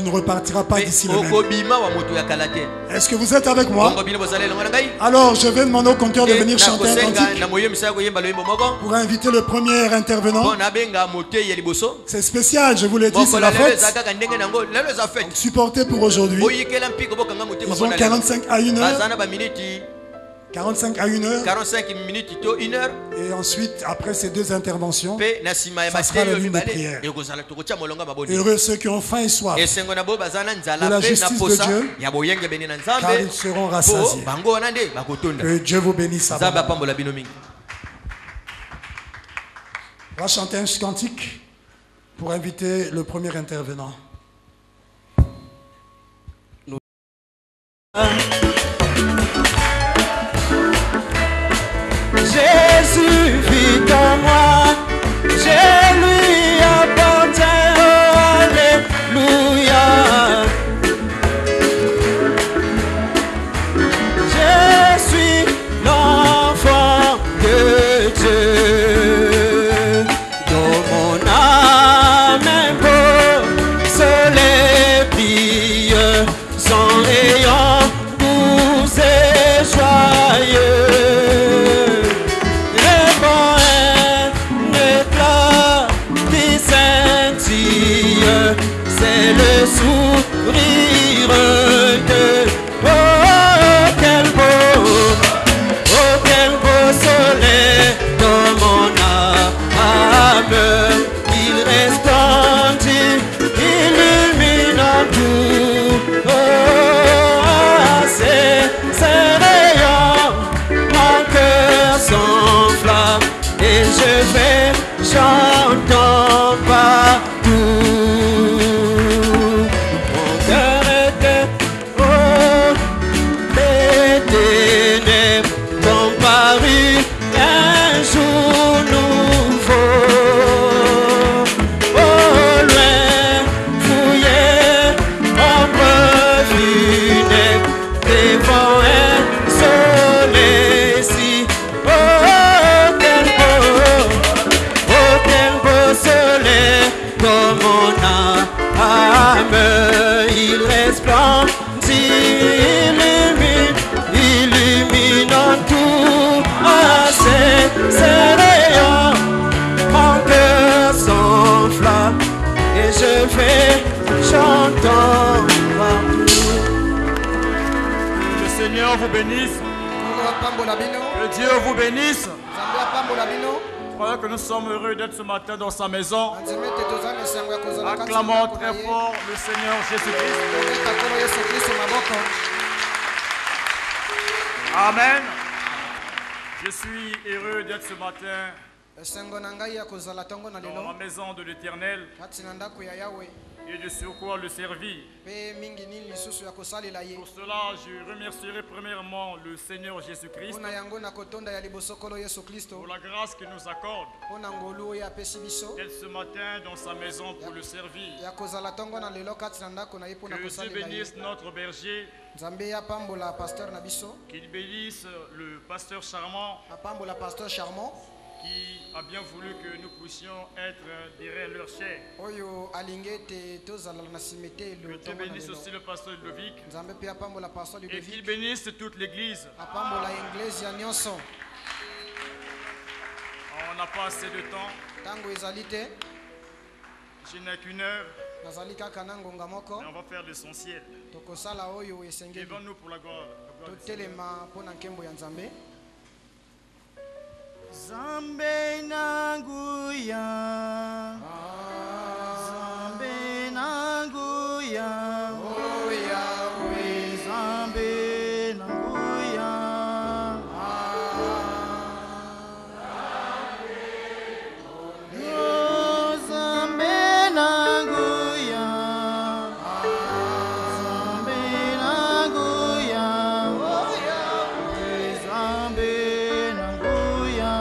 ne repartira pas d'ici le même. Est-ce que vous êtes avec moi? Alors je vais demander au compteur de venir chanter un cantique pour inviter le premier intervenant. C'est spécial, je vous l'ai dit, c'est la fête. Donc, supportez pour aujourd'hui. Ils ont 45 à 1 heure. 45 à 1 heure. 45 minutes, 1 heure. Et ensuite, après ces deux interventions, ça sera la ligne de prière. Heureux ceux qui ont faim et soif de la justice de Dieu, car ils seront rassasiés. Que Dieu vous bénisse. On va chanter un cantique pour inviter le premier intervenant. Jésus vit en moi, je lui appartiens, alléluia. Je suis l'enfant de Dieu, dans mon âme un beau soleil brille, son rayon doux et joyeux. C'est le sourire de oh quel beau soleil dans mon âme, il resplendit, illuminant tout. Oh, ses rayons, mon cœur s'enflamme et je vais chantant partout. Un jour nouveau, au loin, fouillé, ombre funèbre, devant un soleil si. Oh, quel beau soleil, comme mon âme, il resplendit, illuminant tout. Ces rayons, mon cœur s'enflamme et je vais chantant partout. Le Seigneur vous bénisse. Que Dieu vous bénisse. Voilà que nous sommes heureux d'être ce matin dans sa maison. Acclamons très fort le Seigneur Jésus-Christ. Amen. Je suis heureux d'être ce matin dans la maison de l'Éternel et de sur quoi le servir. Pour cela, je remercierai premièrement le Seigneur Jésus-Christ pour la grâce qu'il nous accorde d'être ce matin dans sa maison pour le servir. Que Dieu bénisse notre berger, qu'il bénisse le pasteur charmant, qui a bien voulu que nous puissions être derrière leur chair. Que Dieu bénisse aussi le pasteur Ludovic et qu'il bénisse toute l'église. On n'a pas assez de temps. Je n'ai qu'une heure. Mais on va faire l'essentiel. Levons-nous pour la gloire. Zambe nanguya, Zambe nanguya, oh Yahweh, Zambe nanguya, oh Zambe nanguya, Zambe nanguya, oh Yahweh, Zambe nanguya.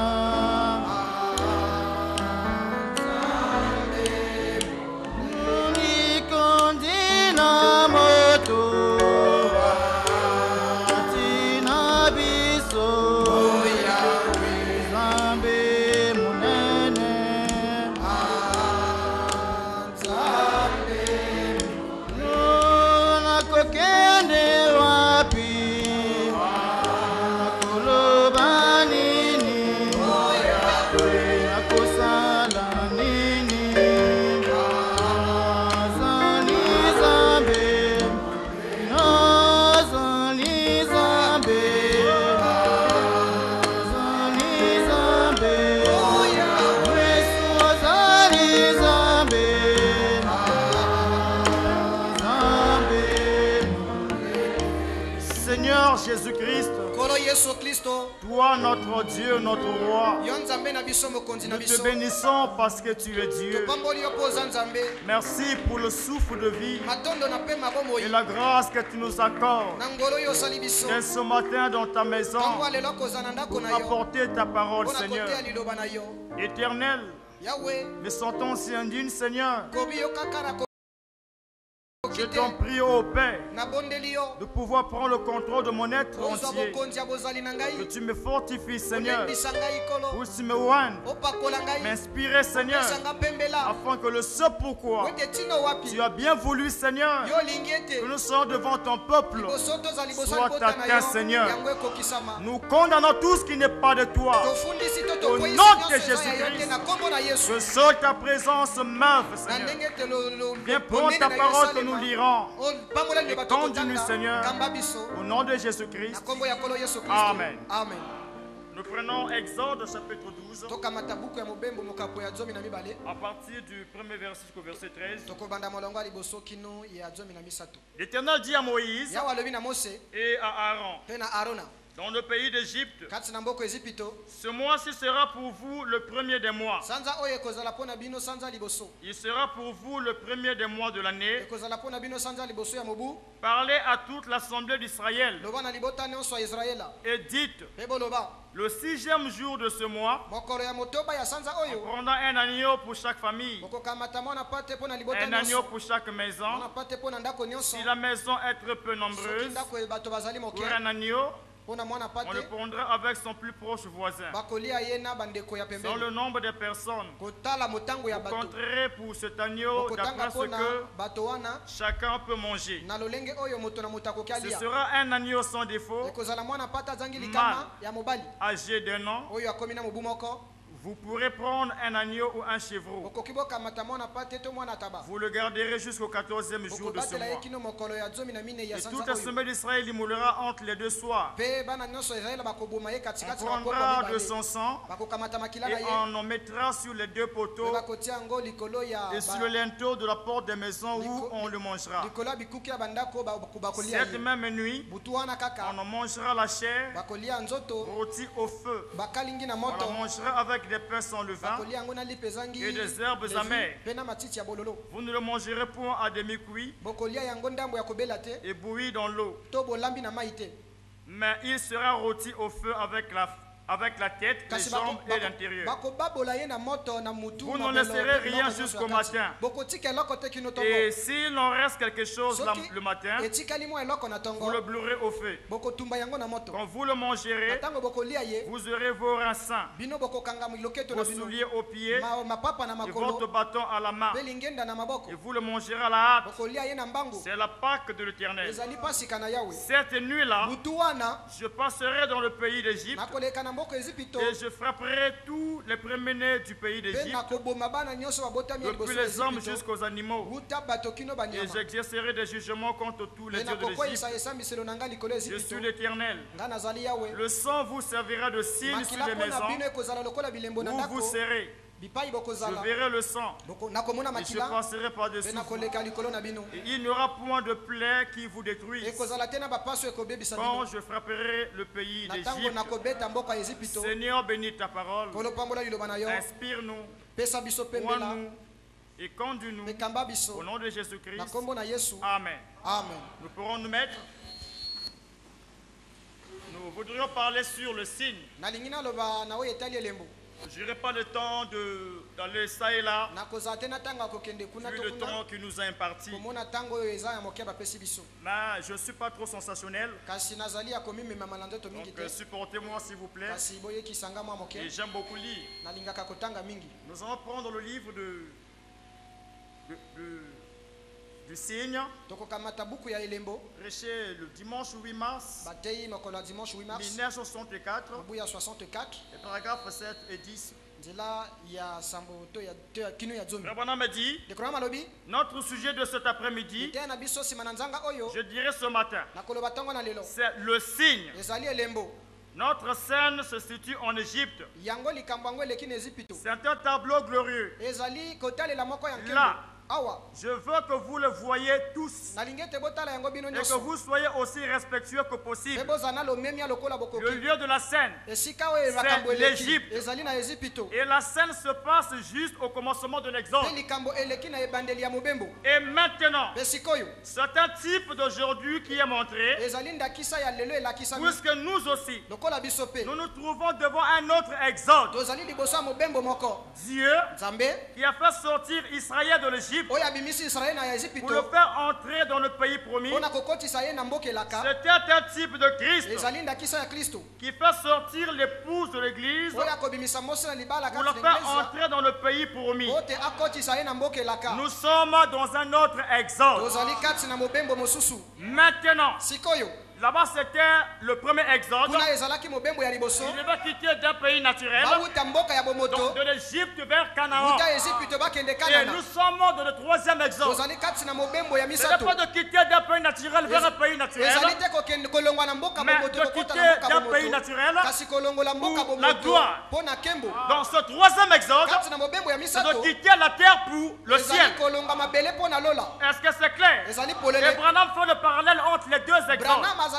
Seigneur Jésus-Christ, toi notre Dieu, notre roi, nous te bénissons parce que tu es Dieu. Merci pour le souffle de vie et la grâce que tu nous accordes dès ce matin dans ta maison pour apporter ta parole, Seigneur. Éternel, me sentons si indignes, Seigneur. Je t'en prie, ô Père, de pouvoir prendre le contrôle de mon être entier. Que tu me fortifies, Seigneur, pour que tu me oignes, m'inspirer, Seigneur, afin que le ce pourquoi tu as bien voulu, Seigneur, que nous soyons devant ton peuple, soit atteint, Seigneur. Nous condamnons tout ce qui n'est pas de toi. Au nom de Jésus-Christ, que seule ta présence m'œuvre, Seigneur. Viens prendre ta parole que nous lirons. Et conduis-nous, Seigneur, au nom de Jésus-Christ. Amen. Nous prenons Exode chapitre 12 à partir du premier verset jusqu'au verset 13. L'Éternel dit à Moïse et à Aaron: dans le pays d'Égypte, ce mois-ci sera pour vous le premier des mois. Il sera pour vous le premier des mois de l'année. Parlez à toute l'assemblée d'Israël et dites: le 6e jour de ce mois, on prendra un agneau pour chaque famille, un agneau pour chaque maison. Si la maison est très peu nombreuse, pour un agneau, on le prendra avec son plus proche voisin. Dans le nombre de personnes, vous compterez pour cet agneau d'après ce que chacun peut manger. Ce sera un agneau sans défaut, mâle, âgé d'1 an. Vous pourrez prendre un agneau ou un chevreau. Vous le garderez jusqu'au 14e jour de ce mois. Et toute l'assemblée d'Israël l'immolera entre les deux soirs. On prendra de son sang et on en mettra sur les deux poteaux et sur le linteau de la porte des maisons où on le mangera. Cette même nuit, on en mangera la chair rôtie au feu. On la mangera avec des pains sans levain et des herbes amères. Vous ne le mangerez point à demi-cuit et bouilli dans l'eau, mais il sera rôti au feu avec la tête, les jambes et l'intérieur. Vous n'en laisserez rien jusqu'au matin. Et s'il en reste quelque chose le matin, vous le brûlerez au feu. Quand vous le mangerez, vous aurez vos reins sains, vos souliers aux pieds et votre bâton à la main. Et vous le mangerez à la hâte. C'est la Pâque de l'Éternel. Cette nuit-là, je passerai dans le pays d'Égypte et je frapperai tous les premiers-nés du pays d'Égypte, depuis les hommes jusqu'aux animaux. Et j'exercerai des jugements contre tous les dieux de l'Égypte. Je suis l'Éternel. Le sang vous servira de signe sur les maisons où vous serez. Je verrai le sang et je passerai par-dessus vous. Et il n'y aura point de plaie qui vous détruise quand je frapperai le pays d'Égypte. Seigneur, bénis ta parole. Inspire-nous, oins-nous et conduis-nous au nom de Jésus-Christ. Amen. Nous pourrons nous mettre. Nous voudrions parler sur le signe. Je n'aurai pas le temps d'aller ça et là, vu le temps qui nous a imparti. Mais je ne suis pas trop sensationnel. Donc supportez-moi s'il vous plaît. Et j'aime beaucoup lire. Nous allons prendre le livre du signe, prêché le dimanche 8 mars 1964, les paragraphes 7 et 10. Rabana me dit, notre sujet de cet après-midi, je dirais ce matin, c'est le signe. Notre scène se situe en Égypte. C'est un tableau glorieux. Là, Je veux que vous le voyez tous et que vous soyez aussi respectueux que possible. Le lieu de la scène, c'est l'Égypte. Et la scène se passe juste au commencement de l'Exode. Et maintenant, c'est un type d'aujourd'hui qui est montré, puisque nous aussi, nous nous trouvons devant un autre Exode. Dieu qui a fait sortir Israël de l'Égypte pour le faire entrer dans le pays promis. C'était un type de Christ qui fait sortir l'épouse de l'Église pour le faire entrer dans le pays promis. Nous sommes dans un autre Exode. Maintenant, là-bas, c'était le premier Exode. Il devait quitter d'un pays naturel, donc de l'Égypte vers Canaan. Et nous sommes dans le troisième Exode. Ce n'est pas de quitter d'un pays naturel vers un pays naturel, mais de quitter d'un pays naturel pour la gloire. Dans ce troisième Exode, c'est de quitter la terre pour le ciel. Est-ce que c'est clair? Et Branham fait le parallèle entre les deux Exodes. Et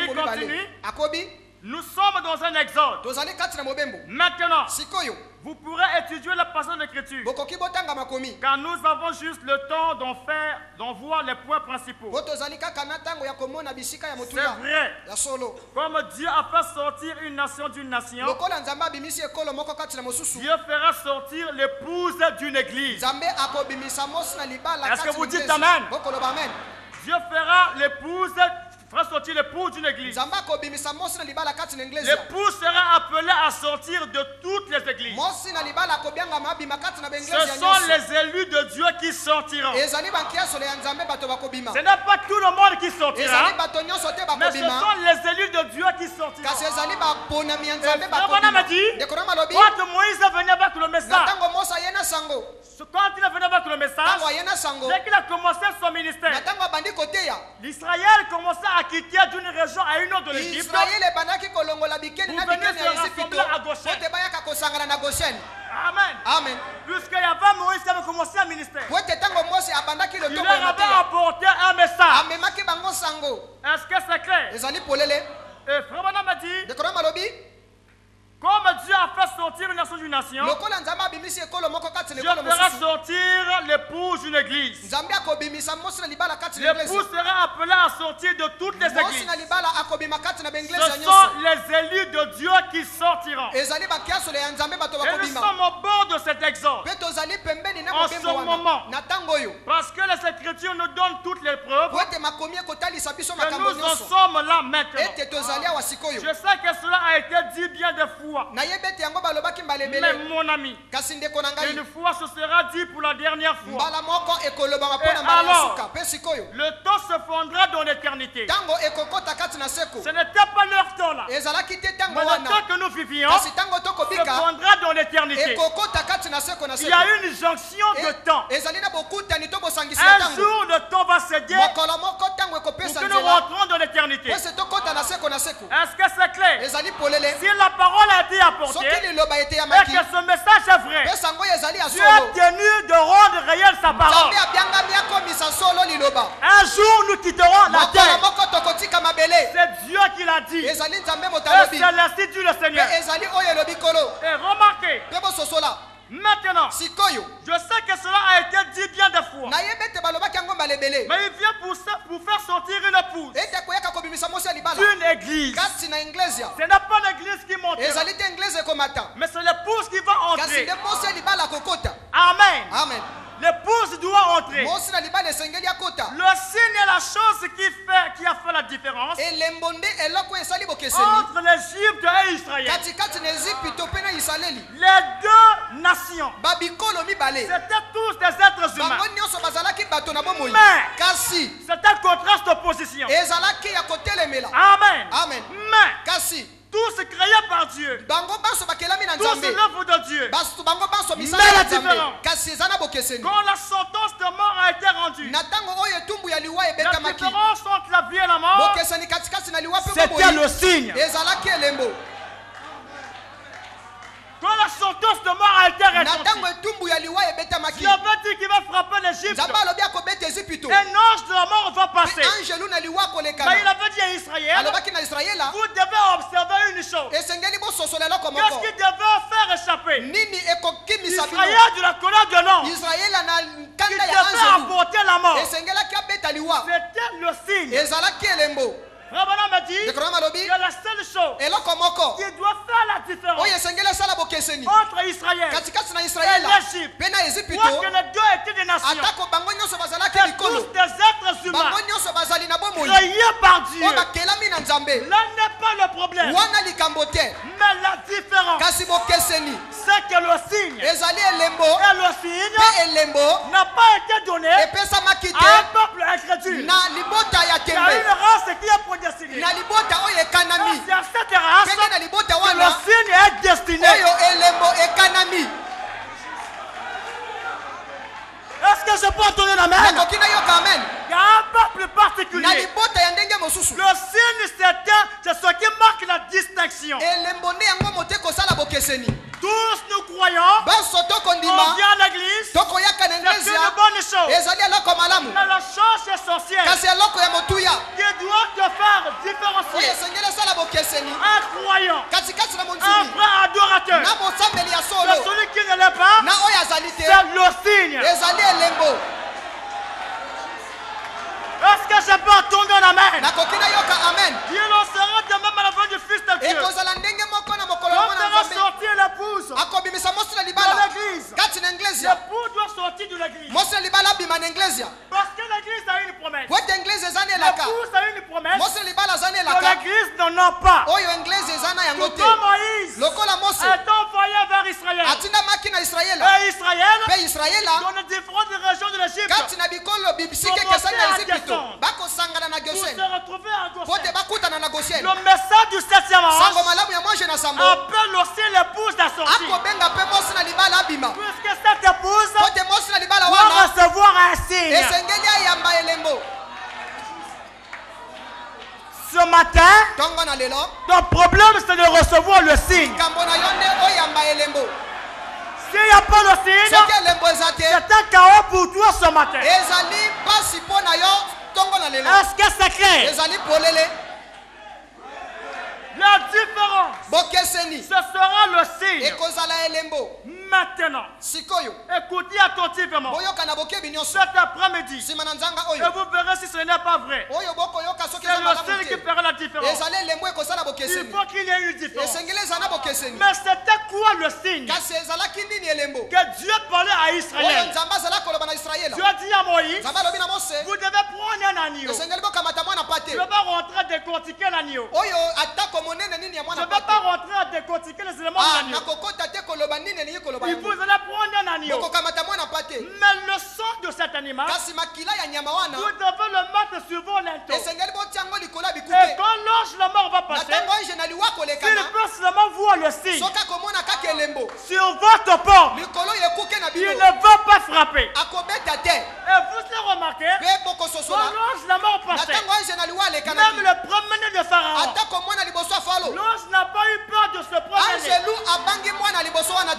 il continue. Nous sommes dans un Exode. Maintenant, vous pourrez étudier le passage de l'Écriture, car nous avons juste le temps d'en voir les points principaux. C'est vrai. Comme Dieu a fait sortir une nation d'une nation, Dieu fera sortir l'épouse d'une église. Est-ce que vous dites Amen? Dieu fera sortir l'épouse d'une église. L'épouse sera appelée à sortir de toutes les églises. Ce sont les élus de Dieu qui sortiront. Ce n'est pas tout le monde qui sortira, mais ce sont les élus de Dieu qui sortiront. On m'a dit, quand Moïse est venu avec le message, quand il est venu avec le message, dès qu'il a commencé son ministère, l'Israël commençait à quitter d'une région à une autre de l'Égypte pour venir se rassembler à Goshen. Amen. Amen. Puisqu'il y avait Moïse qui avait commencé un ministère, il leur avait apporté un message. Est-ce que c'est clair? Et Frère Branham m'a dit, comme Dieu a fait sortir une nation d'une nation, Dieu fera sortir l'épouse d'une église. L'épouse sera appelée à sortir de toutes les églises. Ce sont les élus de Dieu qui sortiront. Et nous sommes au bord de cet exode en ce moment, parce que les Écritures nous donnent toutes les preuves que nous en sommes là maintenant. Je sais que cela a été dit bien des fois. Mais mon ami, une fois ce sera dit pour la dernière fois. Et alors, le temps se fondra dans l'éternité. Ce n'était pas leur temps là. Mais le temps que nous vivions se fondra dans l'éternité. Il y a une jonction de temps. Un jour le temps va céder pour que nous rentrons dans l'éternité. Est-ce que c'est clair? Si la parole a été apportée et que ce message est vrai, Dieu a tenu de rendre réelle sa parole. Un jour nous quitterons la terre. C'est Dieu qui l'a dit. Et c'est ainsi dit le Seigneur. Et remarquez, maintenant, je sais que cela a été dit bien des fois. Mais il vient pour faire sortir une épouse d'une église. Ce n'est pas l'église qui monte, mais c'est l'épouse qui va entrer. Amen. Amen. L'épouse doit entrer. Le signe est la chose qui a fait la différence entre l'Égypte et Israël. Les deux nations, c'était tous des êtres humains. Mais c'est un contraste d'opposition. Amen. Amen. Mais tous créés par Dieu, tous l'œuvre de Dieu. Mais la différence, quand la sentence de mort a été rendue, la différence entre la vie et la mort, c'était le signe. Quand la sentences de mort a été retentie, Dieu avait dit qu'il va frapper l'Égypte. Un ange de la mort va passer. Mais il avait dit à Israël, vous devez observer une chose. Qu'est-ce qu'il devait faire échapper? Israël de la colère de l'ange, qui devait apporter la mort. C'était le signe. Rabana m'a dit que la seule chose qui doit faire la différence entre Israël et l'Égypte, parce que les deux étaient des nations, et tous des êtres humains créés par Dieu. Là n'est pas le problème, mais la différence, c'est que le signe et le signe n'a pas été donné à un peuple incrédule. Il y a une race qui est prédestinée. C'est à cette race que le signe est destiné. Est-ce que je peux entendre la main? Il y a un peuple particulier. Le signe, c'est ce qui marque la distinction. Tous nous croyons, on vient à l'église, c'est une bonne chose. Mais la chose essentielle qui doit te faire différencier un croyant, un vrai adorateur, de celui qui ne l'est pas, c'est le signe. Est-ce que je peux entendre la main? Il en sera de même à la fin du Fils de Dieu. Quand sera sortie l'épouse de l'église, l'époux doit sortir de l'église. Parce que l'église a une promesse. L'épouse a une promesse que l'église n'en a pas. Tout comme Moïse est envoyé vers Israël. Et Israël, dans les différentes régions de l'Égypte, pour se retrouver à Goshen. Le message du 7e ange appelle aussi l'épouse à sortir. Puisque cette épouse doit recevoir un signe. Ce matin, ton problème c'est de recevoir le signe. S'il n'y a pas le signe, c'est un chaos pour toi ce matin. Est-ce que c'est clair? La différence, ce sera le signe. Maintenant, écoutez attentivement cet après-midi et vous verrez si ce n'est pas vrai. C'est le signe qui fera la différence. Il faut qu'il y ait une différence. Mais c'était quoi le signe que Dieu parlait à Israël? Dieu a dit à Moïse, vous devez prendre un agneau. Je ne vais pas rentrer à décortiquer l'agneau. Je ne vais pas rentrer à décortiquer les éléments de l'agneau. Et vous allez prendre un agneau. Mais le sang de cet animal, vous devez le mettre sur vos linteaux. Et quand l'ange la mort va passer, il peut seulement voir le signe sur votre porte. Il ne va pas frapper. Et vous avez remarqué, quand l'ange la mort passait, même le premier de Pharaon, l'ange n'a pas eu peur de se promener.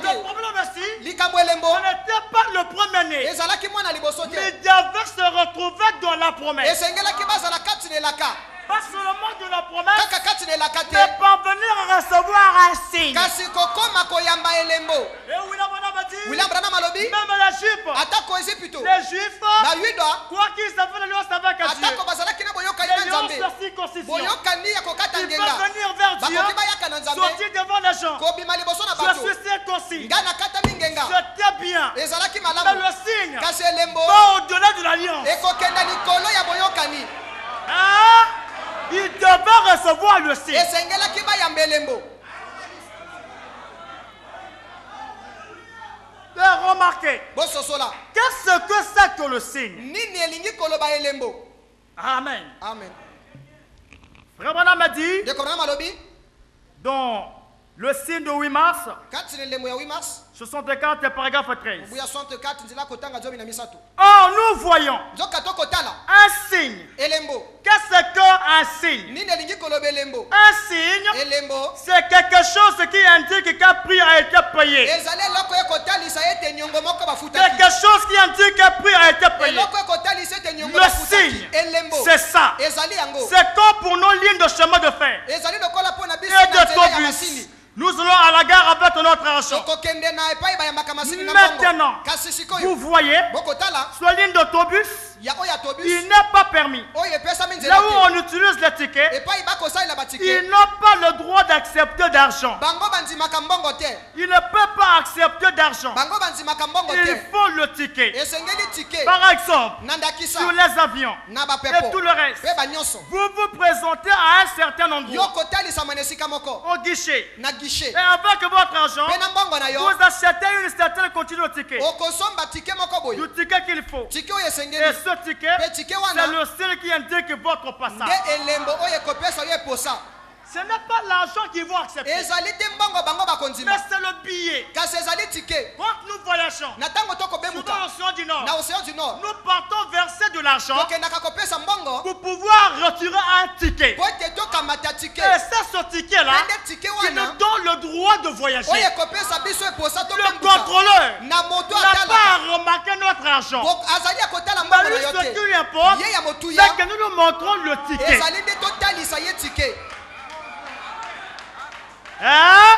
Le problème ici, on n'était pas le premier-né. Mais il devait se retrouver dans la promesse. Pas seulement de la promesse, mais parvenir à recevoir un signe. Et William Branham a dit, même l'Égypte, les Juifs, quoi qu'ils avaient l'alliance avec Dieu, l'alliance de circoncision, ils peuvent venir vers Dieu, sortir devant les gens. Je suis circoncis. C'était bien. Mais le signe va au-delà de l'alliance. Il devait recevoir le signe. Remarquez, qu'est-ce que c'est que le signe? Amen. Amen. Frère Branham m'a dit, dans le signe de 8 mars, 64 paragraphe 13. Or nous voyons un signe. Qu'est-ce qu'un un signe. Un signe, c'est quelque chose qui indique qu'un prix a été payé. Quelque chose qui indique qu'un prix a été payé. Le signe, c'est ça. C'est comme pour nos lignes de chemin de fer et d'autobus. Nous allons à la gare avec notre argent. Maintenant, vous voyez, sur la ligne d'autobus, il n'est pas permis. Là où on utilise les tickets, ils n'ont pas le droit d'accepter d'argent. Ils ne peuvent pas accepter d'argent. Il faut le ticket. Par exemple, sur les avions et tout le reste, vous vous présentez à un certain endroit, au guichet. Et avec votre argent, vous achetez une certaine quantité de tickets. Du ticket qu'il faut. Et ce ticket, c'est le seul qui indique votre passage. Ce n'est pas l'argent qu'ils vont accepter, mais c'est le billet. Quand nous voyageons dans l'océan du Nord, nous partons verser de l'argent pour pouvoir retirer un ticket. Et c'est ce ticket-là qui nous donne le droit de voyager. Le contrôleur n'a pas remarqué notre argent. Mais lui, ce qui lui importe, c'est que nous nous montrons le ticket. Hein?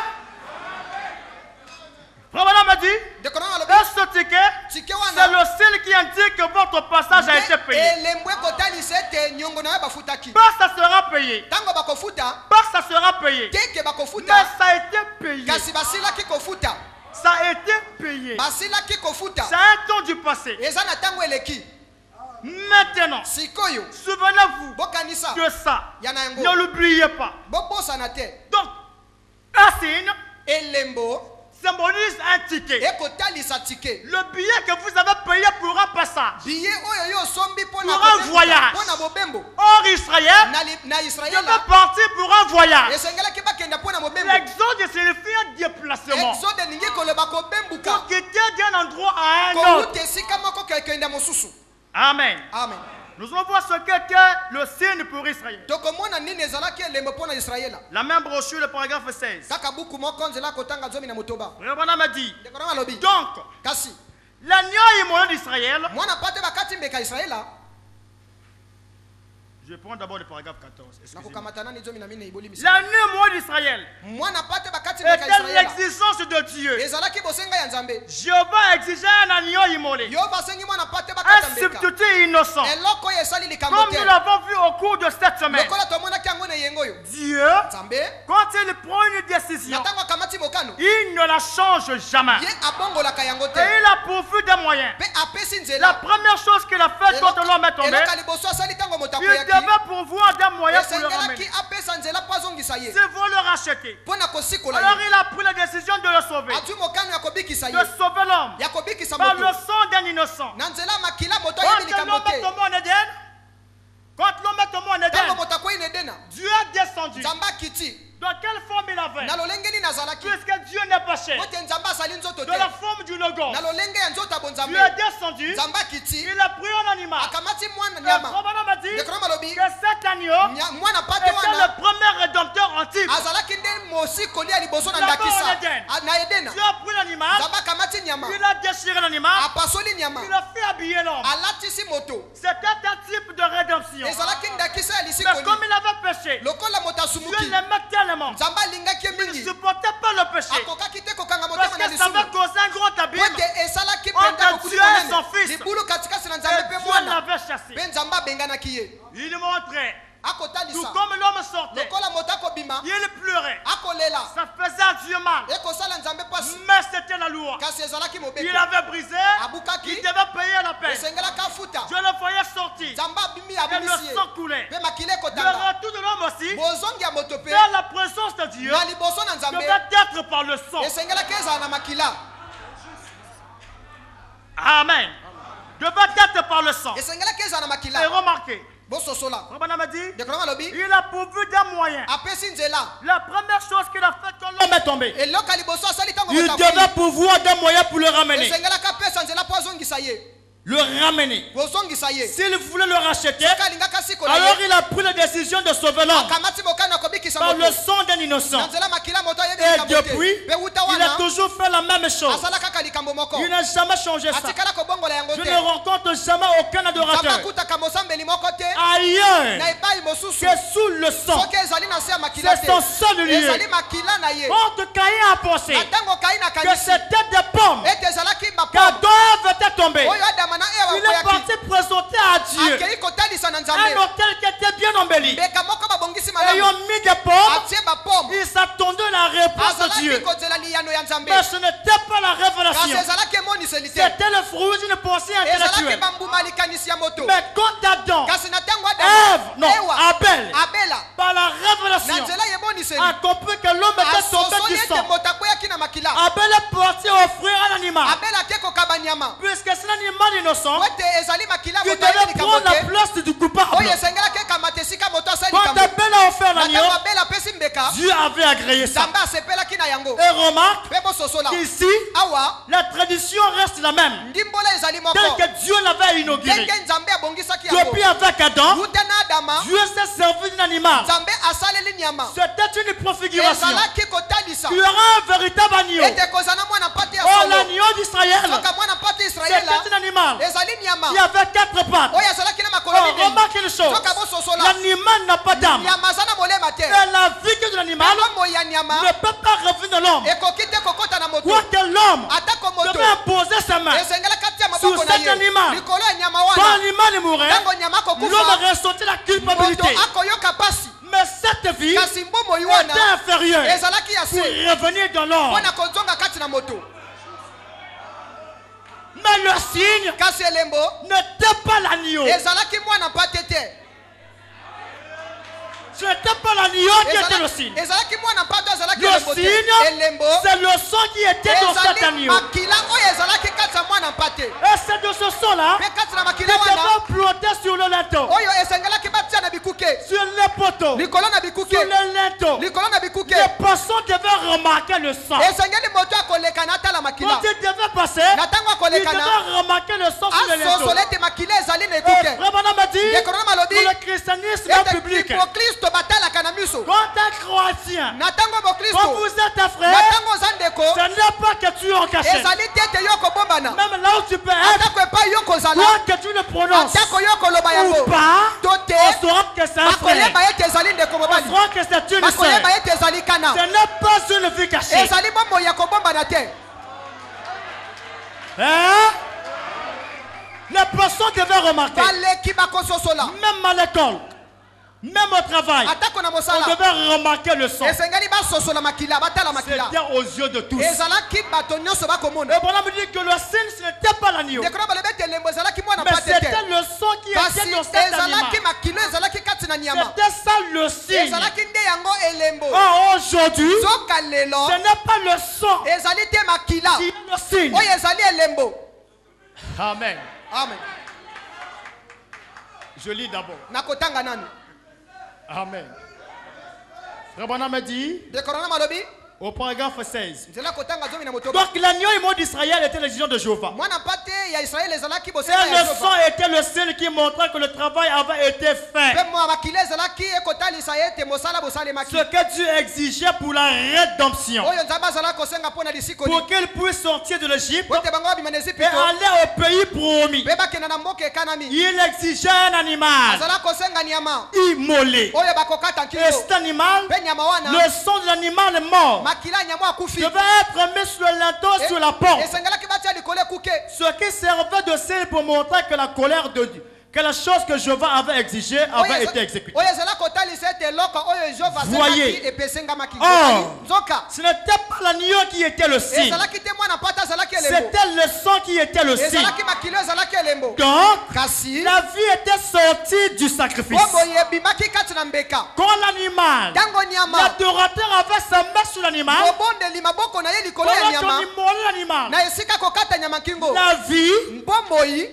Madame a dit, et ce ticket, c'est le seul qui indique que votre passage a été payé. Pas ça sera payé. Pas ça sera payé. Mais ça a été payé. Ça a été payé. C'est un temps du passé. Maintenant, souvenez-vous de ça. Ne l'oubliez pas. Donc, un signe symbolise un ticket. Le billet que vous avez payé pour un passage, pour un voyage. Or Israël devait partir pour un voyage. L'exode signifie un déplacement. Pour quitter d'un endroit à un autre. Amen. Amen. Nous allons voir ce qu'était le signe pour Israël. La même brochure, le paragraphe 16. Révérend m'a dit, donc, l'agneau immolé d'Israël. Je prends d'abord le paragraphe 14. L'agneau immolé d'Israël était l'existence de Dieu. Jéhovah exigeait un agneau immolé, un substitut innocent. Comme nous l'avons vu au cours de cette semaine, Dieu, quand il prend une décision, il ne la change jamais. Et il a pourvu des moyens. La première chose qu'il a faite quand l'homme est tombé, il devait pourvoir des moyens pour le ramener. C'est pour le racheter. Alors il a pris la décision de le sauver. De sauver l'homme par le sang d'un innocent. Quand l'homme est tombé en Éden, Dieu est descendu. Dans quelle forme il avait? Puisque Dieu n'est pas cher. De la forme du logo. Dieu est descendu. Il a pris un animal. Et Abraham a dit que cet agneau était le premier rédempteur antique. Dieu a pris l'animal. Il a déchiré l'animal. Il a fait habiller l'homme. C'était un type de rédemption. Mais comme il avait péché, Dieu l'aimait tellement. Il ne supportait pas le péché. Parce que ça va causer un gros abîme entre Dieu et son fils. Et Dieu l'avait chassé. Il montrait. Tout comme l'homme sortait, il pleurait. Ça faisait Dieu mal. Mais c'était la loi. Il avait brisé, il devait payer la peine. Dieu le voyait sortir. Et le sang coulait. Le retour de l'homme aussi, vers la présence de Dieu, devait être par le sang. Amen. Devait être par le sang. Et remarquez, il a pourvu des moyens. La première chose qu'il a faite quand l'homme est tombé, il devait pouvoir des moyens pour le ramener. le ramener. S'il voulait le racheter, alors il a pris la décision de sauver l'homme par le sang d'un innocent. Et depuis, il a toujours fait la même chose. Il n'a jamais changé ça. Je ne rencontre jamais aucun adorateur ailleurs que sous le sang. C'est son seul lieu. Quand Caïn a pensé que c'était des pommes qu'Adam était tombé, il est parti présenter à Dieu un hôtel qui était bien embelli. Ayant mis des pommes, il s'attendait à la réponse de Dieu. Mais ce n'était pas la révélation. C'était le fruit d'une pensée intellectuelle. Mais quand Adam, Abel, par la révélation, a compris que l'homme était tombé du sang, Abel est parti offrir un animal. Puisque c'est un animal innocent, qui devait prendre la place du coupable. Quand Abel a offert l'agneau, Dieu avait agréé ça. Et remarque qu'ici, la tradition reste la même. Tel que Dieu l'avait inauguré. Depuis avec Adam, Dieu s'est servi d'un animal. C'était une préfiguration. Il y aura un véritable agneau. Oh, l'agneau d'Israël, c'était un animal qui avait 4 pattes. Oh, remarque une chose. L'animal n'a pas d'âme. Et la vie de l'animal ne peut pas revenir de l'homme. Quoique l'homme devait imposer sa main sur cet animal. Quand l'animal mourait, l'homme ressentait la culpabilité. Mais cette vie était inférieure pour revenir dans l'homme. Mais le signe n'était pas l'agneau. Ce n'était pas l'agneau qui était le signe. Le signe, c'est le sang qui était dans cet agneau. Et c'est de ce sang-là qui devait plotter sur le linteau, sur les poteaux, sur le linteau. Les passants devaient remarquer le sang. Quand ils devaient passer, ils devaient remarquer le sang sur le linteau. Et Frère m'a dit, pour le christianisme public, quand un Croatien, quand vous êtes un frère, ce n'est pas que tu es en cachet. Même là où tu peux être, quoi que tu le prononces ou pas, on saura que c'est un frère. On saura que c'est une sœur. Ce n'est pas une vie cachée. Hein? Les personnes devaient remarquer, même à l'école, même au travail, on devait remarquer le sang. C'était aux yeux de tous. Et voilà me dit que le signe, ce n'était pas l'agneau, mais c'était le sang qui était dans cet animal. C'était ça le signe. Oh, aujourd'hui, ce n'est pas le sang qui est le signe. Amen. Amen. Je lis d'abord. Amen. Frère Branham dit au paragraphe 16. Donc l'agneau immonde d'Israël était l'exigence de Jéhovah. Et le sang était le signe qui montrait que le travail avait été fait. Ce que Dieu exigeait pour la rédemption. Pour qu'il puisse sortir de l'Égypte et aller au pays promis. Il exigeait un animal immolé. Et cet animal, le sang de l'animal mort, devait être mis sur le linteau, sur la porte. Ce qui servait de signe pour montrer que la colère de Dieu, que la chose que Jéhovah avait exigée avait été exécutée. Voyez. Or, ce n'était pas l'agneau qui était le signe. C'était le sang qui était le signe. Donc, la vie était sortie du sacrifice. Quand l'animal, l'adorateur avait sa main sur l'animal, l'animal, la vie,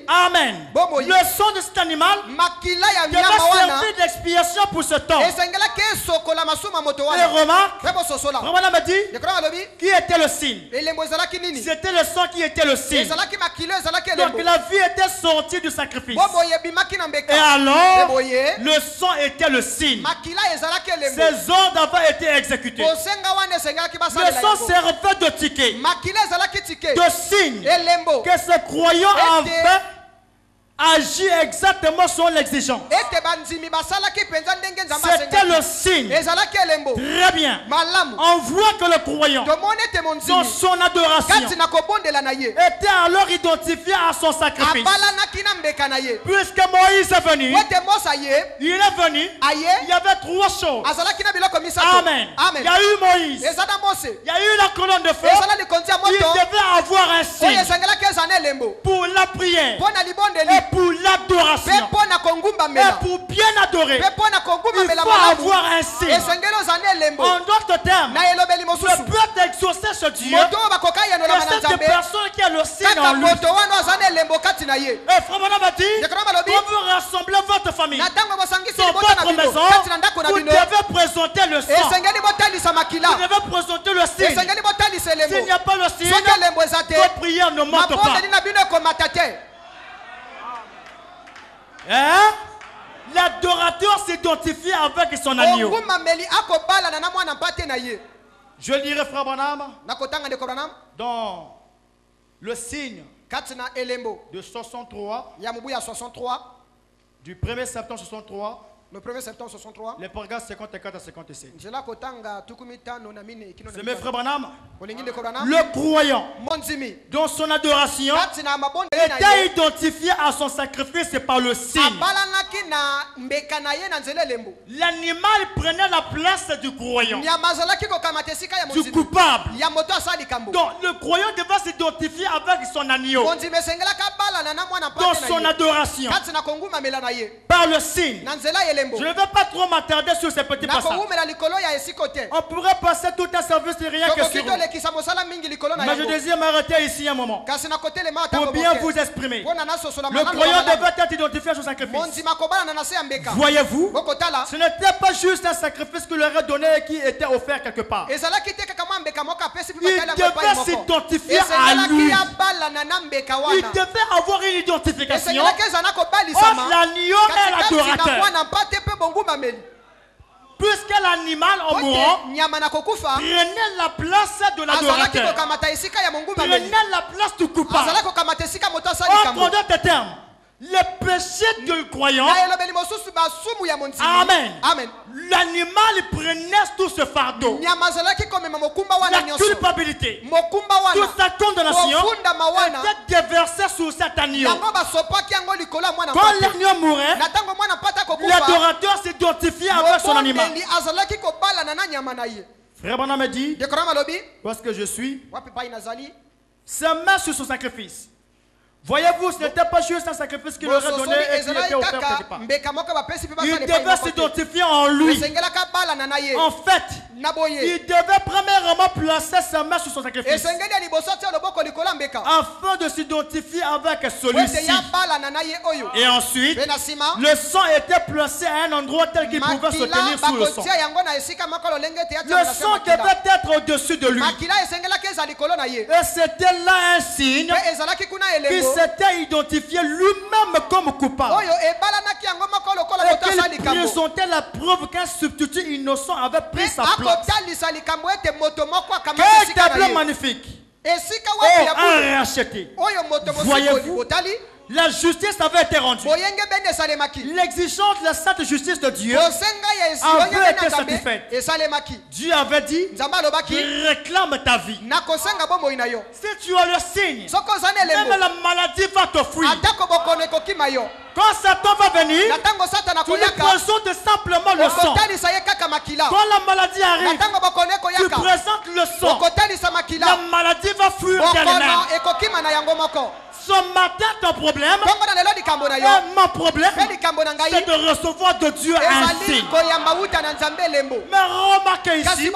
amen, le sang de cet animal devait servir d'expiation pour cet homme. Et remarque, Frère m'a dit, qui était le signe? C'était le sang qui était le signe. Donc la vie était sortie du sacrifice. Et alors, le sang était le signe. Ces ordres avaient été exécutés. Le sang servait de ticket, de signe que ce croyant avait agi exactement selon l'exigence. C'était le signe. Très bien. On voit que le croyant, dans son adoration, était alors identifié à son sacrifice. Puisque Moïse est venu, il est venu, il y avait trois choses. Amen. Il y a eu Moïse, il y a eu la colonne de feu, il devait avoir un signe pour la prière, pour l'adoration, et pour bien adorer, il faut avoir un signe. En d'autres termes, je peux exaucer ce Dieu, et cette personne qui a le signe en lui. Et Frère m'a dit, quand vous rassemblez votre famille sur votre maison, vous devez présenter le sang, vous devez présenter le signe. S'il n'y a pas le signe, votre prière ne monte pas. Hein? L'adorateur s'identifie avec son agneau. Je lirai Frère Branham dans le signe de 63, du 1er septembre 63. Le 1er septembre 63. Les paragraphes 54 à 57. C'est mes frères Branham. Le croyant, dans son adoration, était identifié à son sacrifice par le signe. L'animal prenait la place du croyant, du coupable. Donc le croyant devait s'identifier avec son agneau, dans son adoration, par le signe. Je ne vais pas trop m'attarder sur ces petits passages. On pourrait passer tout un service rien que sur eux. Mais je désire m'arrêter ici un moment pour bien vous exprimer. Le croyant devait être identifié à son sacrifice. Voyez-vous, ce n'était pas juste un sacrifice que leur a donné et qui était offert quelque part. Il devait s'identifier à lui. Il devait avoir une identification entre l'agneau et l'adorateur. Puisque l'animal en mourant prenait la place de l'adorateur, prenait la place du coupable. En d'autres termes, le péché du croyant, amen, l'animal prenait tout ce fardeau, la culpabilité, toute sa condamnation était déversée sur cet agneau. Quand l'agneau mourait, l'adorateur s'identifiait avec son animal. Frère Branham me dit, parce que je suis, sa main sur son sacrifice. Voyez-vous, ce n'était pas juste un sacrifice qu'il aurait donné et qui était offert quelque part. Il devait s'identifier en lui. En fait, il devait premièrement placer sa main sur son sacrifice afin de s'identifier avec celui-ci. Et ensuite, le sang était placé à un endroit tel qu'il pouvait se tenir sous le sang. Le sang devait être au-dessus de lui. Et c'était là un signe qui s'était identifié lui-même comme coupable. Et qu'il présentait la preuve qu'un substitut innocent avait pris sa place. Quel tableau magnifique! Oh, un racheté! Voyez-vous? La justice avait été rendue. L'exigence de la sainte justice de Dieu avait été satisfaite. Dieu avait dit, réclame ta vie. Si tu as le signe, même la maladie va te fuir. Quand Satan va venir, tu lui présentes simplement le sang. Quand la maladie arrive, tu présentes le sang. La maladie va fuir d'elle-même. Ce matin, ton problème et mon problème, c'est de recevoir de Dieu un signe. Mais remarquez ici,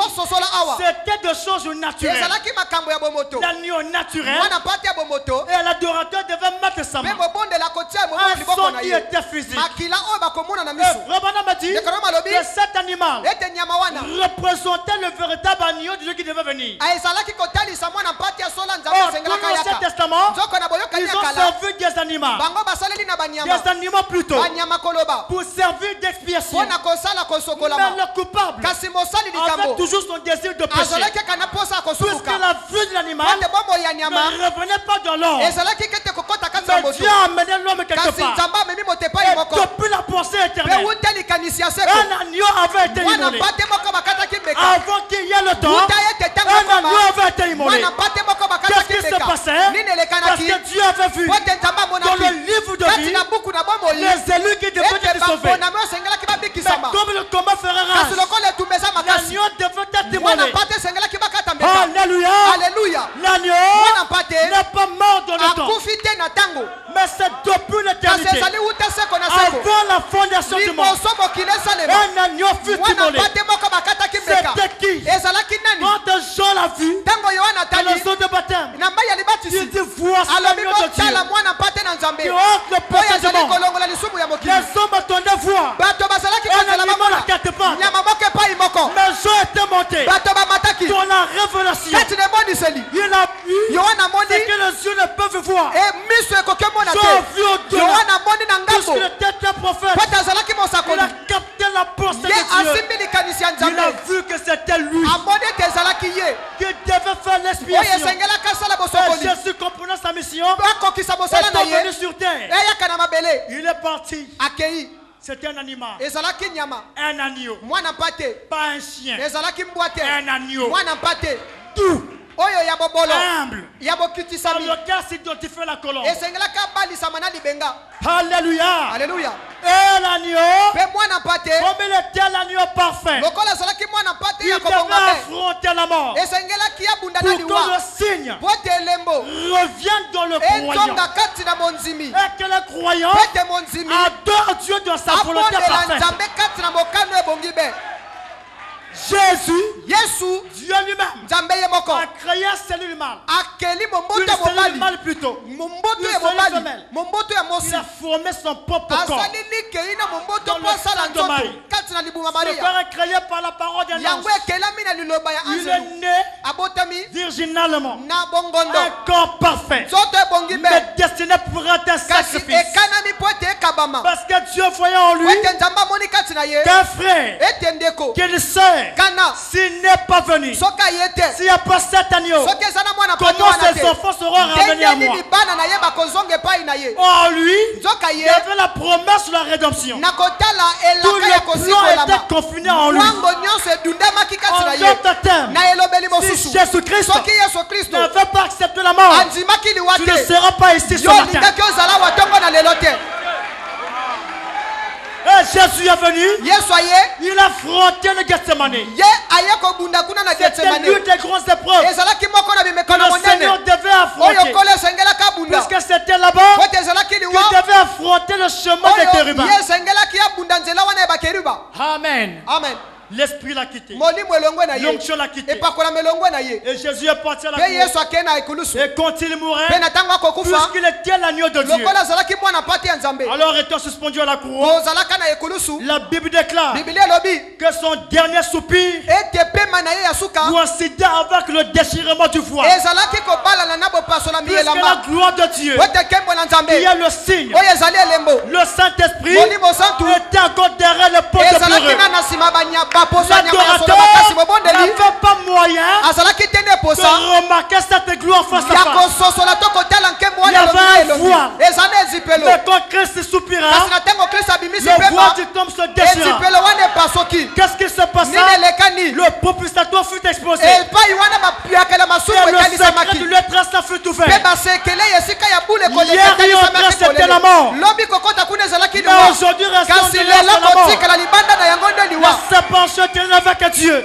c'était des choses naturelles. L'agneau naturel et l'adorateur devait mettre sa main. Un son qui était physique. Rabana m'a dit que cet animal représentait le véritable agneau de Dieu qui devait venir. Dans l'Ancien Testament, ils ont servi des animaux. Des animaux plutôt. Pour servir d'expiation. Mais le coupable avait toujours son désir de péché. Puisque la vue de l'animal ne revenait pas dans l'homme. Mais Dieu a amené l'homme quelque part. Et depuis la pensée éternelle, un agneau avait été immolé. Avant qu'il y ait le temps, un agneau avait été immolé. Qu'est-ce qui se passait? Parce que Dieu avait vu dans le livre de vie les élus qui devaient être sauvés. Mais comme le combat ferait rage, l'agneau devait être immolé. Alléluia. L'agneau n'est pas mort dans le temps. Mais c'est depuis l'éternité. Avant la fondation du monde, un agneau fut immolé. C'était qui? Quand Jean l'a vu dans le zone de baptême, il dit voici l'agneau de Dieu qui ôte le péché du monde. Les hommes attendaient voir un animal à quatre pattes. Mais Jean était monté dans la révélation. Il a vu ce que les yeux ne peuvent voir. Jean a vu au-delà. Puisqu'il était un prophète, il a capté la pensée de Dieu. Il a vu que c'était lui qui devait faire l'expiation. Et Jésus, comprenant sa mission, est revenu sur terre. Il est parti. C'était un animal. Un agneau. Pas un chien. Un agneau. Tout. Humble. Dans lequel s'identifie la colombe. Alléluia. Et l'agneau, comme il était l'agneau parfait, il devait affronter la mort. Pour que le signe revienne dans le croyant. Et que le croyant adore Dieu dans sa volonté parfaite. Jésus, Dieu lui-même, a créé un cellule mâle. Une cellule mâle plutôt. Une cellule femelle. Il a formé son propre corps. Dans le sein de Marie. Ce corps est créé par la parole d'un ange. Il est né virginalement. Un corps parfait. Mais destiné pour être un sacrifice. Parce que Dieu voyait en lui qu'un frère, qu'une sœur, s'il n'est pas venu, s'il n'y a pas cet agneau, comment ses enfants seront ramenés à moi? En lui, il y avait la promesse de la rédemption. Tout le plan était confiné en lui. En d'autres termes, si Jésus-Christ n'avait pas accepté la mort, tu ne seras pas ici ce matin. Et Jésus est venu, il a affronté le Gethsemane. C'était l'une des grandes épreuves que le Seigneur devait affronter. Puisque c'était là-bas qu'il devait affronter le chemin des Térubins. Amen. L'esprit l'a quitté. L'onction l'a quitté. Et Jésus est parti à la croix. Et quand il mourait, puisqu'il était l'agneau de Dieu, alors étant suspendu à la croix, la Bible déclare que son dernier soupir coïncidait avec le déchirement du voile. Puisque la gloire de Dieu, qui est le signe, le Saint-Esprit était encore derrière le pot de pleureux. L'adorateur n'avait pas moyen de remarquer cette gloire face à face. Il y avait un voile. Mais quand Christ soupira, le voile du tombe se déchira. Qu'est-ce qui se passa? Le propulsateur fut exposé. Et le secret de l'être fut ouvert. Hier et autre c'était la mort. Mais aujourd'hui restons de la mort. La séparation avec Dieu.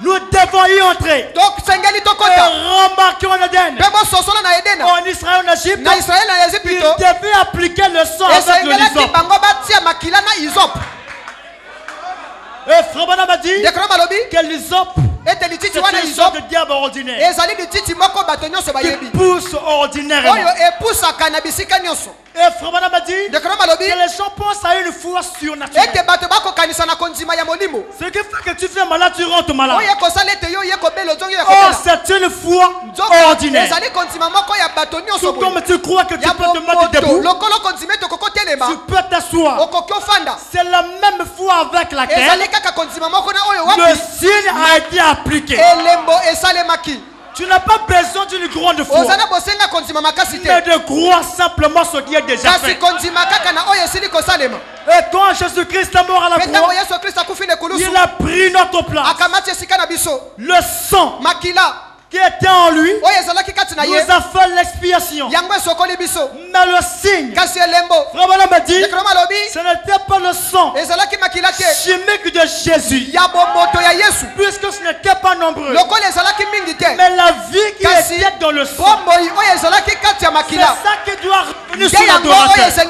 Nous devons y entrer. Donc, et remarquons en Éden. En Israël, en Égypte, il devait appliquer le sang avec le hysope. Et Frère Branham a dit que l'hysope c'est une sorte de diable ordinaire qui pousse ordinairement. Et Frère Branham a dit que les gens pensent à une foi surnaturelle. Ce qui fait que tu fais malade, tu rentres malade. Oh, c'est une foi ordinaire. Tout comme tu crois que tu peux te mettre debout, tu peux t'asseoir. C'est la même foi avec laquelle le signe a été appliqué. Tu n'as pas besoin d'une grande foi, mais de croire simplement ce qui est déjà fait. Et quand Jésus-Christ est mort à la croix, il a pris notre place. Le sang qui était en lui nous a fait l'expiation. Mais le signe, Frère Branham a dit, ce n'était pas le sang chimique de Jésus, puisque ce n'était pas nombreux, mais la vie qui était dans le sang. C'est ça qui doit revenir sur l'adorateur. Ce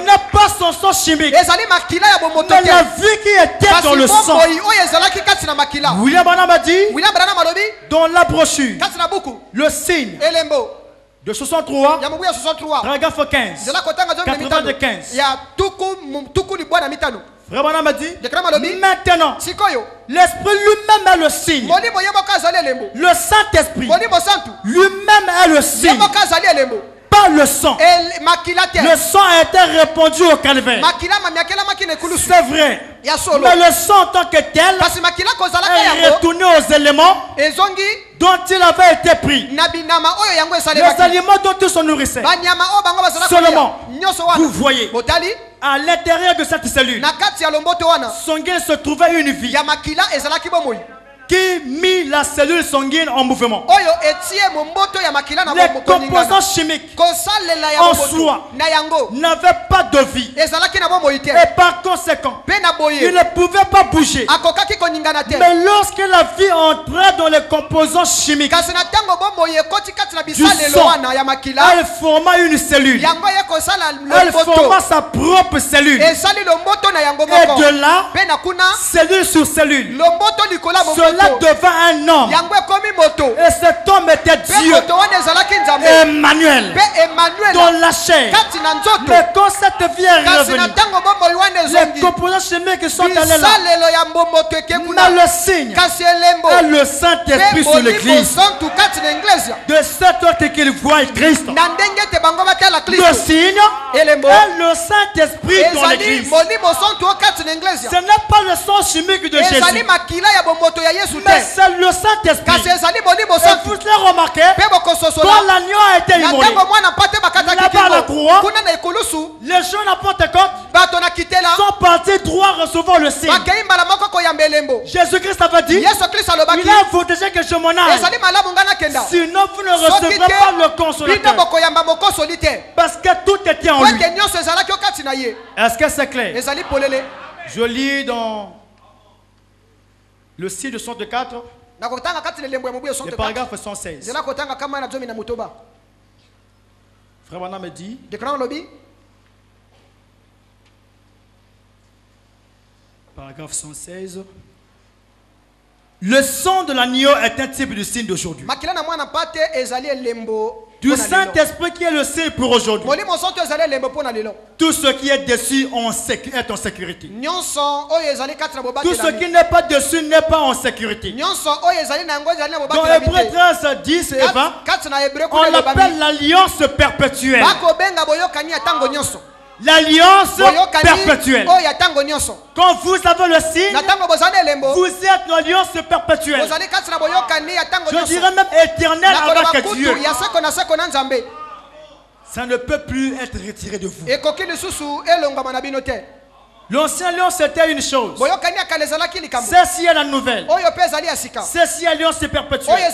n'est pas son sang chimique, mais la vie qui était dans le sang. William Branham a dit dans la brochure, le signe de 63, paragraphe 15, 95. Frère Branham a dit, maintenant, l'Esprit lui-même est le signe. Le Saint-Esprit lui-même est le signe. Pas le sang. Le sang a été répandu au calvaire. C'est vrai. Mais le sang en tant que tel est retourné aux éléments dont il avait été pris. Les aliments dont ils se nourrissaient. Seulement, vous voyez, à l'intérieur de cette cellule, sanguine se trouvait une vie qui mit la cellule sanguine en mouvement. Les composants chimiques en soi n'avaient pas de vie. Et par conséquent, ils ne pouvaient pas bouger. Mais lorsque la vie entrait dans les composants chimiques du sang, elle forma une cellule. Elle forma sa propre cellule. Et de là, cellule sur cellule, cela devint un homme. Et cet homme était Dieu, Emmanuel, dans la chair. Mais quand cette vie est revenue, les composants chimiques sont allés là. Mais le signe est le Saint-Esprit sur l'église, de cette sorte qu'il voit Christ. Le signe est le Saint-Esprit dans l'église. Ce n'est pas le sang chimique de Jésus, mais c'est le Saint-Esprit. Et vous l'avez remarqué, quand l'agneau a été immolé là-bas à la croix, les gens à Pentecôte sont partis droit recevoir le signe. Jésus-Christ avait dit, il a protégé que je m'en aille, sinon vous ne recevrez pas le consolateur. Parce que tout était en lui. Est-ce que c'est clair? Je lis dans le site de 64, le paragraphe 116. Frère Branham me dit, paragraphe 116, le sang de l'agneau est un type du signe d'aujourd'hui, du Saint-Esprit qui est le signe pour aujourd'hui. Tout ce qui est dessus est en sécurité. Tout ce qui n'est pas dessus n'est pas en sécurité. Dans Hébreux 13, 10 et 20, on l'appelle l'alliance perpétuelle. L'alliance perpétuelle. Quand vous avez le signe, vous êtes une alliance perpétuelle. Je dirais même éternelle avec Dieu. Ça ne peut plus être retiré de vous. L'ancien alliance c'était une chose. Celle-ci est la nouvelle. Celle-ci est l'alliance perpétuelle.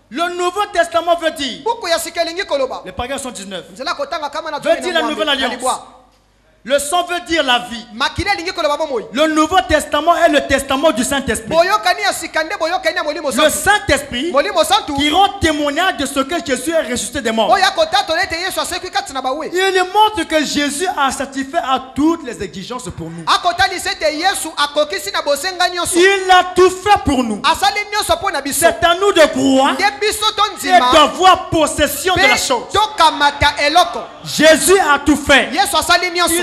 Le Nouveau Testament veut dire, le paragraphe 119, veut dire la nouvelle alliance. Le sang veut dire la vie. Le Nouveau Testament est le testament du Saint-Esprit. Le Saint-Esprit qui rend témoignage de ce que Jésus est ressuscité des morts. Il montre que Jésus a satisfait à toutes les exigences pour nous. Il a tout fait pour nous. C'est à nous de croire et d'avoir possession de la chose. Jésus a tout fait. Il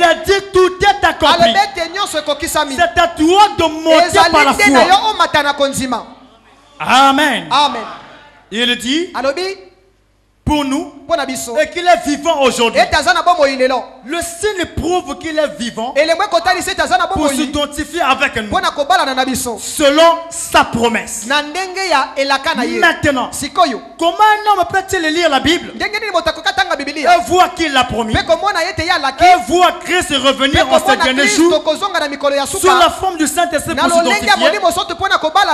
a dit tout est accompli. C'est à toi de monter par la foi. Amen. Amen. Il dit pour nous et qu'il est vivant aujourd'hui. Le signe prouve qu'il est vivant pour s'identifier avec nous selon sa promesse. Maintenant, comment un homme peut-il lire la Bible et voir qu'il l'a promis et voir Christ revenir en ce dernier jour sous la forme du Saint-Esprit pour s'identifier,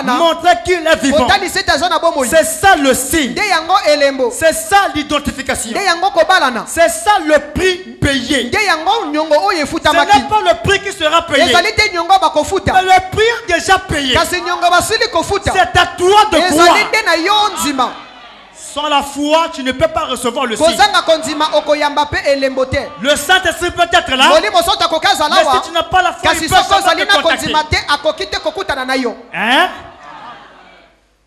montrer qu'il est vivant? C'est ça le signe. C'est ça l'identification. C'est ça le prix payé. Ce n'est pas le prix qui sera payé, mais le prix déjà payé. C'est à toi de croire. Sans la foi, tu ne peux pas recevoir le signe. Le Saint-Esprit peut être là, mais si tu n'as pas la foi, il peut pas te contacter. Hein?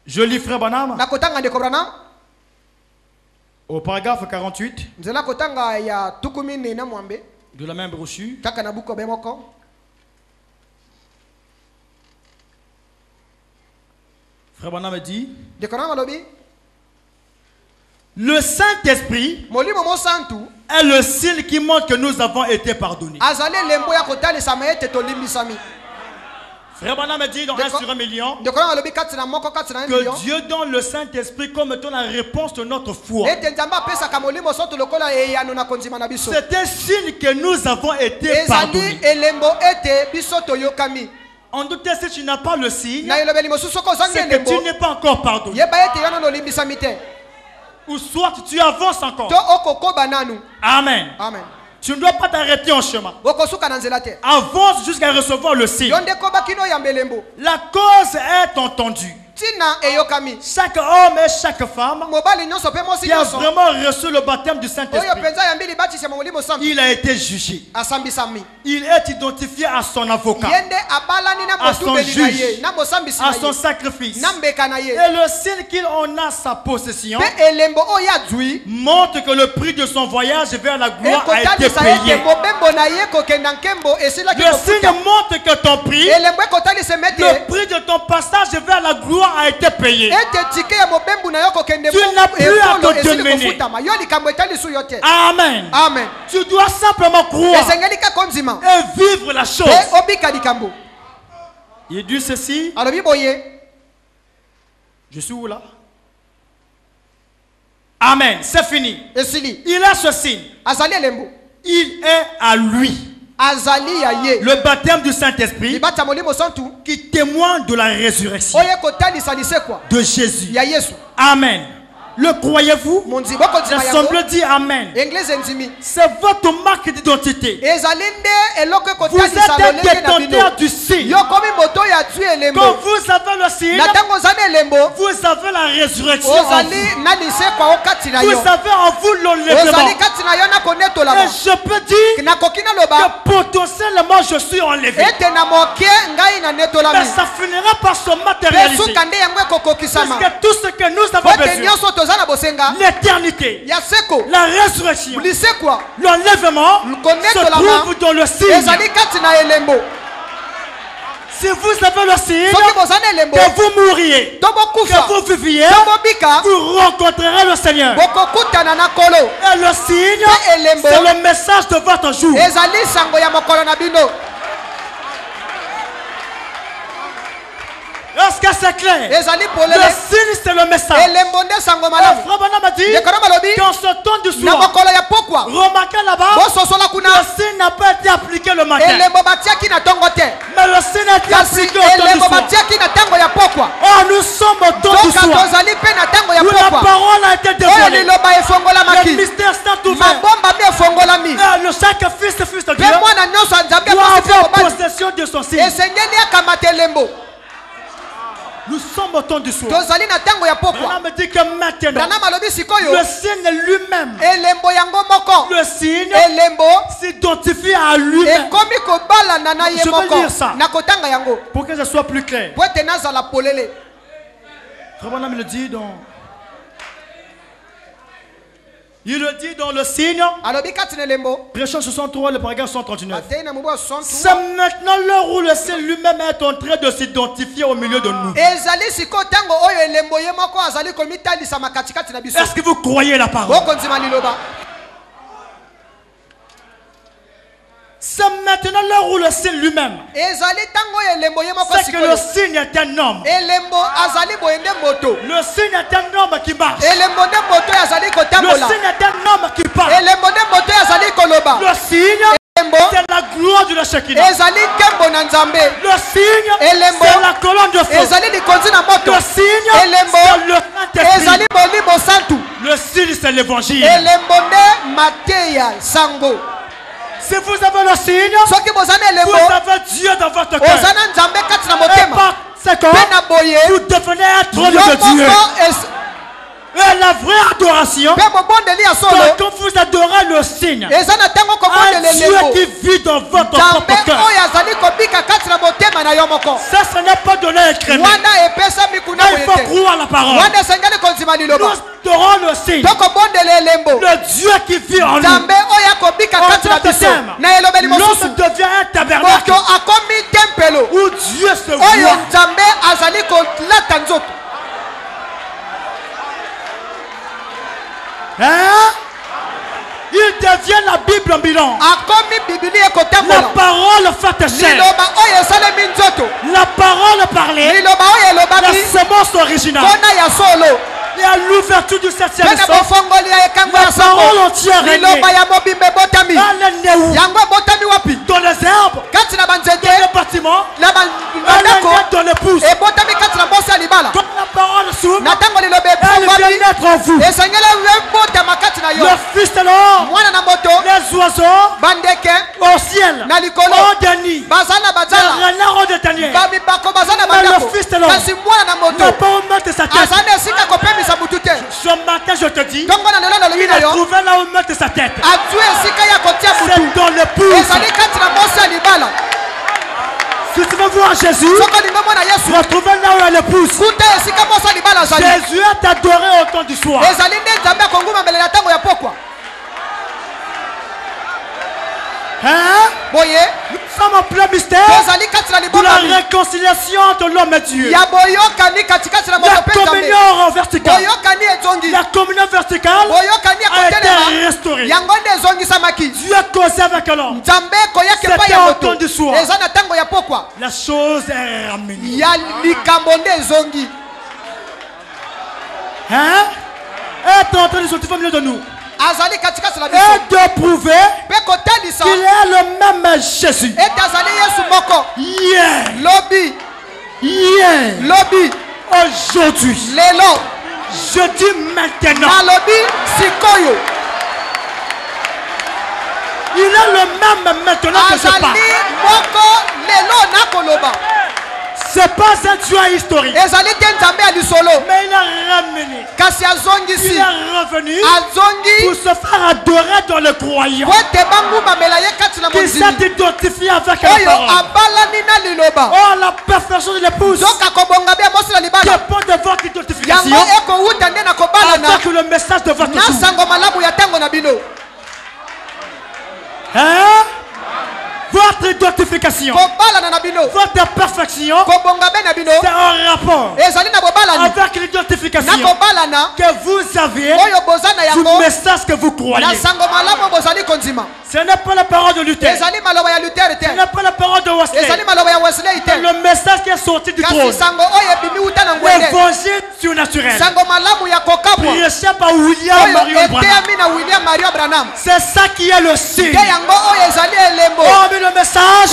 Je lis Frère Branham au paragraphe 48 de la même brochure. Frère Branham dit: le Saint-Esprit est le signe qui montre que nous avons été pardonnés. Frère Branham dit dans 1 sur 1 million que Dieu donne le Saint-Esprit comme étant la réponse de notre foi. C'est un signe que nous avons été pardonnés. En doute, si tu n'as pas le signe, c'est que tu n'es pas encore pardonné. Ou soit tu avances encore. Amen. Amen. Tu ne dois pas t'arrêter en chemin. Avance jusqu'à recevoir le signe. La cause est entendue. Chaque homme et chaque femme qui a vraiment reçu le baptême du Saint-Esprit, il a été jugé. Il est identifié à son avocat, à son juge, à son sacrifice. Et le signe qu'il en a sa possession montre que le prix de son voyage vers la gloire a été payé. Le signe montre que ton prix, le prix de ton passage vers la gloire a été payé. Tu n'as plus à te démener. Amen. Amen. Tu dois simplement croire et vivre la chose. Il dit ceci. Je suis où là? Amen. C'est fini. Il a ce signe. Il est à lui. Le baptême du Saint-Esprit qui témoigne de la résurrection de Jésus. Amen. Le croyez-vous? L'Assemblée dit Amen. C'est votre marque d'identité. Vous êtes un détenteur du signe. Quand vous avez le signe, vous avez la résurrection en vous. Vous avez en vous l'enlèvement. Et je peux dire que potentiellement je suis enlevé. Mais ça finira par se matérialiser. Parce que tout ce que nous avons besoin, l'éternité, la résurrection, l'enlèvement se trouve dans le signe. Si vous avez le signe, que vous mourriez, que vous viviez, vous rencontrerez le Seigneur. Et le signe, c'est le message de votre jour. Est-ce que c'est clair. Le signe c'est le message. Et Frère Branham a dit qu'en ce temps du soir, remarquez là-bas, le signe n'a pas été appliqué le matin. Mais le signe a été appliqué au temps du soir. Oh, nous sommes au temps du soir. Où la parole a été dévoilée. Le mystère s'est ouvert. Le sacrifice de Dieu doit avoir possession de son signe. Nous sommes au temps du soir. Branham me dit que maintenant, le signe lui-même, le signe s'identifie à lui-même. Je veux lire ça pour que ce soit plus clair. Branham le dit dans... Il le dit dans le signe, Prêchant 63, le paragraphe 139. C'est maintenant l'heure où le ciel lui-même est en train de s'identifier au milieu de nous. Est-ce que vous croyez la parole? C'est maintenant l'heure où le signe lui-même. C'est que le signe est un homme. Le signe est un homme qui marche. Le signe est un homme qui parle. Le signe, c'est la gloire de la Shekinah. Le signe, c'est la colonne de feu. Le signe, c'est le Saint-Esprit. Le signe, c'est l'évangile. Si vous avez le signe, vous avez Dieu dans votre cœur. Et par ce corps, vous devenez un trône de Dieu. Et la vraie adoration, c'est quand vous adorez le signe, un Dieu qui vit dans votre propre cœur. Ça, ce n'est pas de l'air écrémé. Il faut croire la parole. Nous adorons le signe, le Dieu qui vit en nous. L'homme devient un tabernacle où Dieu se voit. Hein? Il devient la Bible ambulant. La parole faite chair. La parole parlée. La semence originale. Et à l'ouverture du 7e sort, la parole entière est née. Elle est née où? Dans les herbes, dans les bâtiments, elle est née dans les pousses. Quand la parole s'ouvre, elle vient naître en vous. Le fils de l'homme, les oiseaux au ciel, au dernier, les renards au dernier. Mais le fils de l'homme n'a pas où mettre sa tête. Ce matin, je te dis, il a trouvé là où mettre sa tête. C'est dans le pouce. Si tu veux voir Jésus, retrouve là où il a le pouce. Jésus est adoré au temps du soir. Hein? Nous sommes en plein mystère de la réconciliation entre l'homme et Dieu. La communion verticale. La communion verticale a été restaurée. Dieu a causé avec l'homme. C'était au temps du soir. La chose est ramenée. Hein? Est en train de sortir au milieu de nous. Et de prouver qu'il est le même Jésus. Hier, aujourd'hui, je dis maintenant, il est le même maintenant que je parle. C'est pas un Dieu historique. Mais il a ramené. Il est revenu pour se faire adorer dans le croyant. Qui s'est identifié avec la parole. Oh, la perfection de l'épouse dépend de votre identification avec le message de votre jour. Hein? Votre identification, votre perfection, c'est un rapport avec l'identification que vous avez du message que vous croyez. Ce n'est pas la parole de Luther, ce n'est pas la parole de Wesley, c'est le message qui est sorti du trône. L'évangile surnaturel. Prêché par William Mario Branham. C'est ça qui est le signe. Oh, mais le message,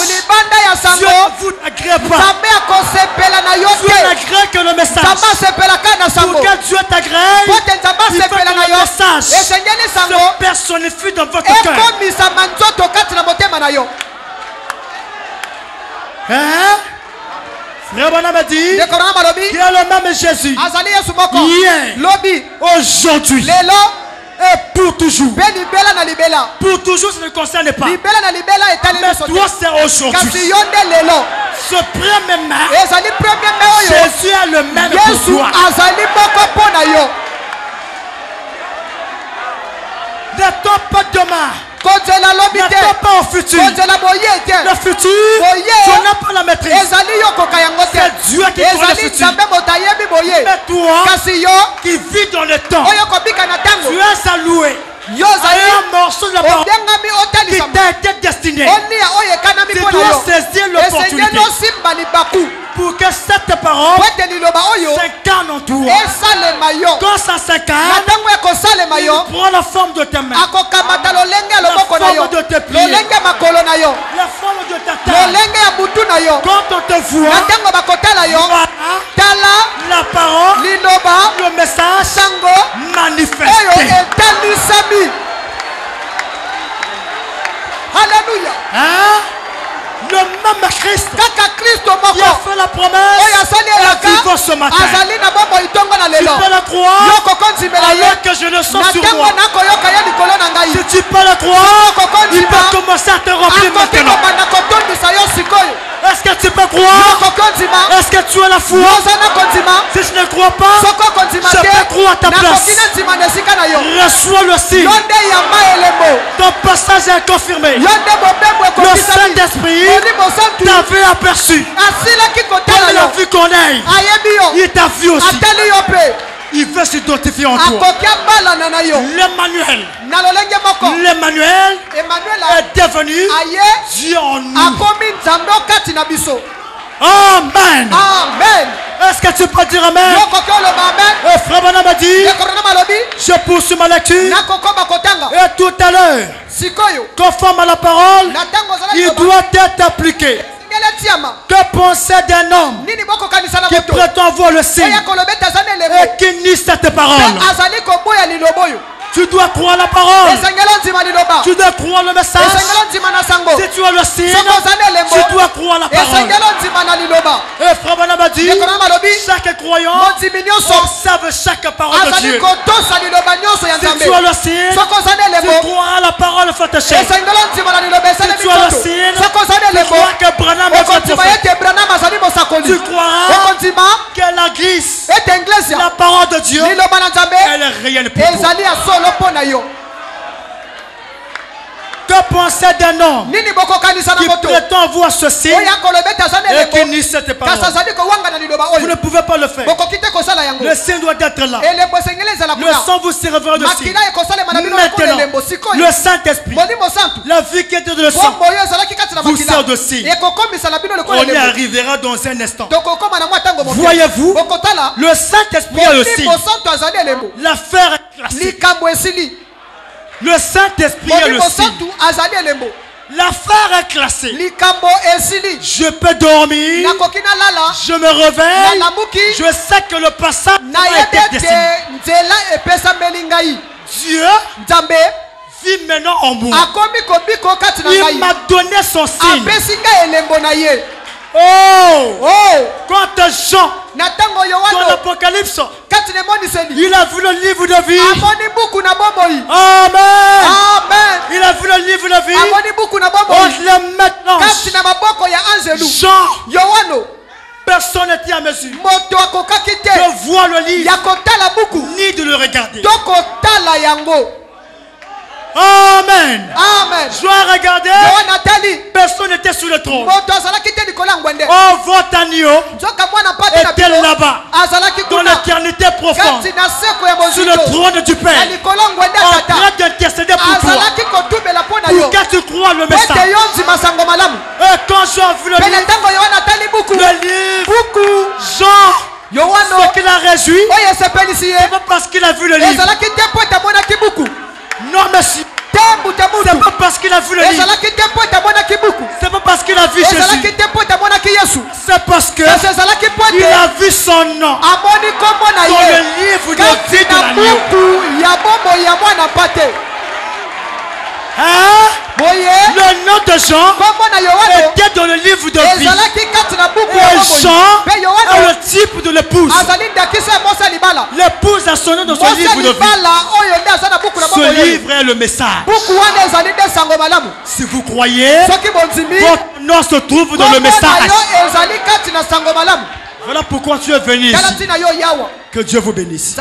Dieu ne vous n'agrée pas. Dieu n'agrée que le message. Pour que Dieu t'agrée, il faut que le message se personnifie dans votre cœur. Hein? Frère Branham a dit qu'il y a le même Jésus hier, aujourd'hui et pour toujours. Pour toujours, ça ne concerne pas. Mais toi, c'est aujourd'hui. Ce premier Jésus est le même pour toi. N'attends pas demain. N'attends pas au futur. Le futur, tu n'as pas la maîtrise. C'est Dieu qui prend le futur. Mais toi, qui vis dans le temps, tu es alloué un morceau de la parole qui t'a été destiné. Tu dois saisir l'opportunité pour que cette parole s'incarne en toi. Quand ça s'incarne, il prend la forme de tes mains, la forme de tes pieds, la forme de ta tête. Quand on te voit, la parole, le message manifesté. Alléluia. Hein? Le même Christ qui a fait la promesse est vivant ce matin. Tu peux la croire alors que je le sens sur moi. Si tu peux la croire, il peut commencer à te remplir maintenant. Est-ce que tu peux croire? Est-ce que tu as la foi? Si je ne crois pas, je peux croire à ta place. Reçois le signe. Ton passage est confirmé. Le Saint-Esprit t'avait aperçu. Comme il a vu qu'on aille, il t'a vu aussi. Il veut s'identifier en toi. L'Emmanuel est devenu Dieu en nous. Amen. Amen. Est-ce que tu peux dire Amen? Frère Branham a dit, je poursuis ma lecture. Et tout à l'heure, conforme à la parole, il doit être appliqué. Que penser d'un homme qui prétend voir le signe et qui nie cette parole? Tu dois croire la parole. Tu dois croire le message. Si tu as le signe, tu dois croire la parole. Et Frère Branham a dit, chaque croyant observe chaque parole de Dieu. Si tu as le signe, tu croiras la parole faite chair. Si tu as le signe, tu crois que Branham est votre prophète. Tu croiras que la grâce, la parole de Dieu, elle est réelle pour toi. Que penser d'un homme qui prétend voir ce signe et qui nie cette parole? Vous ne pouvez pas le faire. Le signe doit être là. Le sang vous servira de signe. Maintenant, le Saint-Esprit, la vie qui est de le sang, vous sert de signe. On y arrivera dans un instant. Voyez-vous, le Saint-Esprit est le signe. L'affaire est classée. Le Saint-Esprit est le signe. L'affaire est classée. Je peux dormir. Je me réveille. Je sais que le passage a été destiné. Dieu vit maintenant en moi. Il m'a donné son signe. Oh, quand Jean dans l'Apocalypse, il a vu le livre de vie. Amen. Il a vu le livre de vie. On le maintenant. Jean, personne n'était à mesure de voir le livre ni de le regarder. Amen. Amen. Je dois regarder. Personne n'était sur le trône. Oh, votre agneau était là-bas, dans l'éternité profonde, sur le trône du Père, en train d'intercéder pour toi. Pour que tu crois le message. Et quand quand Jean a vu le livre, Jean, ce qu'il a réjoui, c'est pas parce qu'il a vu le livre. Non, monsieur. C'est pas parce qu'il a vu le livre. C'est pas parce qu'il a vu Jésus. C'est parce que il a vu son nom dans le livre de vie de l'agneau. Le nom de Jean était dans le livre de vie. Et Jean est le type de l'épouse. L'épouse a son nom dans son livre de vie. Ce livre est le message. Si vous croyez, votre nom se trouve dans le message. Voilà pourquoi tu es venu ici. Que Dieu vous bénisse.